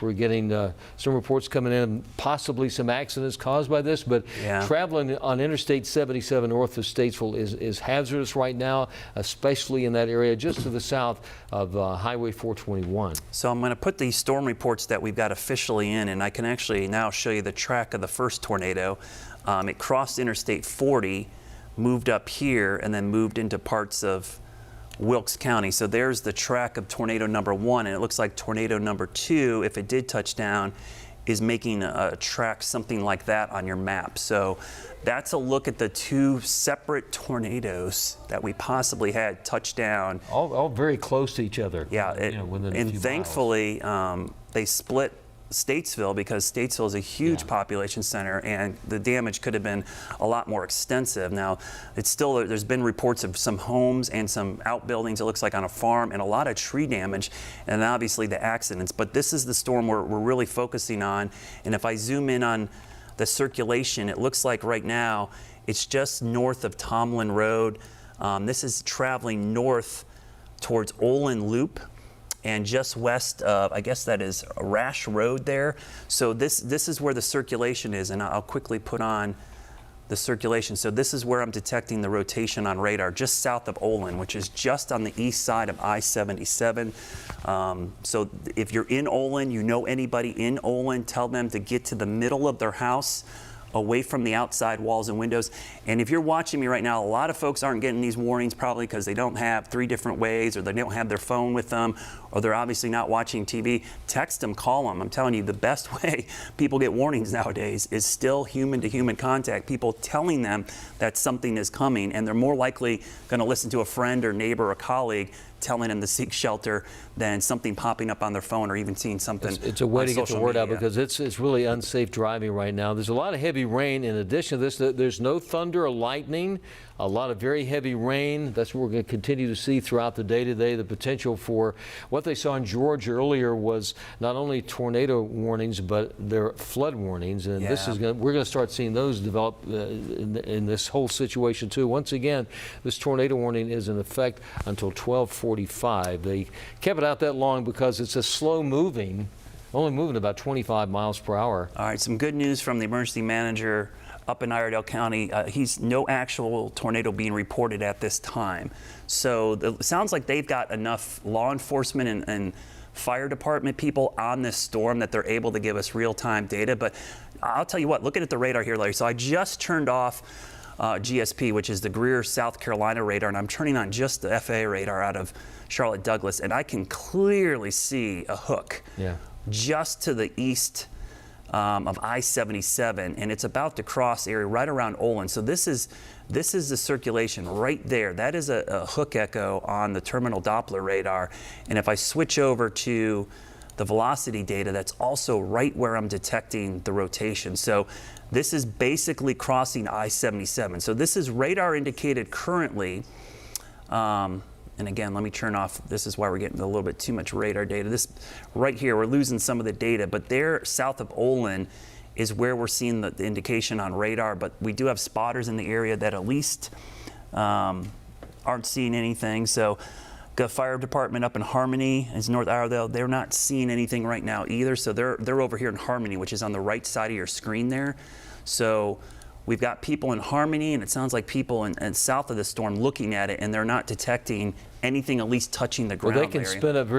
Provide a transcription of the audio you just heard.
We're getting some reports coming in, possibly some accidents caused by this, but traveling on Interstate 77 north of Statesville is hazardous right now, especially in that area just to the south of Highway 421. So I'm going to put these storm reports that we've got officially in, and I can actually now show you the track of the first tornado. It crossed Interstate 40, moved up here, and then moved into parts of Wilkes County. So there's the track of tornado number 1, and it looks like tornado number 2, if it did touch down, is making a track something like that on your map. So that's a look at the 2 separate tornadoes that we possibly had touch down. All very close to each other. Yeah, and thankfully they split Statesville, because Statesville is a huge population center and the damage could have been a lot more extensive. Now, it's still, there's been reports of some homes and some outbuildings, it looks like, on a farm, and a lot of tree damage, and obviously the accidents. But this is the storm we're really focusing on. And if I zoom in on the circulation, it looks like right now it's just north of Tomlin Road. This is traveling north towards Olin Loop, and just west of, I guess that is Rash Road there. So this is where the circulation is, and I'll quickly put on the circulation. So this is where I'm detecting the rotation on radar, just south of Olin, which is just on the east side of I-77. So if you're in Olin, you know anybody in Olin, tell them to get to the middle of their house, away from the outside walls and windows. And if you're watching me right now, a lot of folks aren't getting these warnings probably because they don't have 3 different ways, or they don't have their phone with them, or they're obviously not watching TV. Text them, call them. I'm telling you, the best way people get warnings nowadays is still human-to-human contact, people telling them that something is coming, and they're more likely going to listen to a friend or neighbor or colleague telling them to seek shelter than something popping up on their phone or even seeing something. It's a way to get the word out, because it's really unsafe driving right now. There's a lot of heavy rain. In addition to this, there's no thunder or lightning. A lot of very heavy rain. That's what we're going to continue to see throughout the day today. The potential for what they saw in Georgia earlier was not only tornado warnings, but their flood warnings. And this is we're going to start seeing those develop in this whole situation too. Once again, this tornado warning is in effect until 12:45. They kept it out that long because it's a slow moving, only moving about 25 miles per hour. All right, some good news from the emergency manager up in Iredell County. He's no actual tornado being reported at this time. So it sounds like they've got enough law enforcement and fire department people on this storm that they're able to give us real-time data. But I'll tell you what, looking at the radar here, Larry, so I just turned off GSP, which is the Greer, South Carolina radar, and I'm turning on just the FAA radar out of Charlotte Douglas, and I can clearly see a hook just to the east of I-77, and it's about to cross area right around Olin. So this is the circulation right there. That is a hook echo on the terminal Doppler radar. And if I switch over to the velocity data, that's also right where I'm detecting the rotation. So this is basically crossing I-77. So this is radar indicated currently. And again, let me turn off, this is why we're getting a little bit too much radar data. This right here, we're losing some of the data, but there south of Olin is where we're seeing the indication on radar, but we do have spotters in the area that at least aren't seeing anything. So the fire department up in Harmony is North Iredell, they're not seeing anything right now either. So they're over here in Harmony, which is on the right side of your screen there. So we've got people in Harmony, and it sounds like people in south of the storm looking at it, and they're not detecting anything at least touching the ground. Well, they can spin up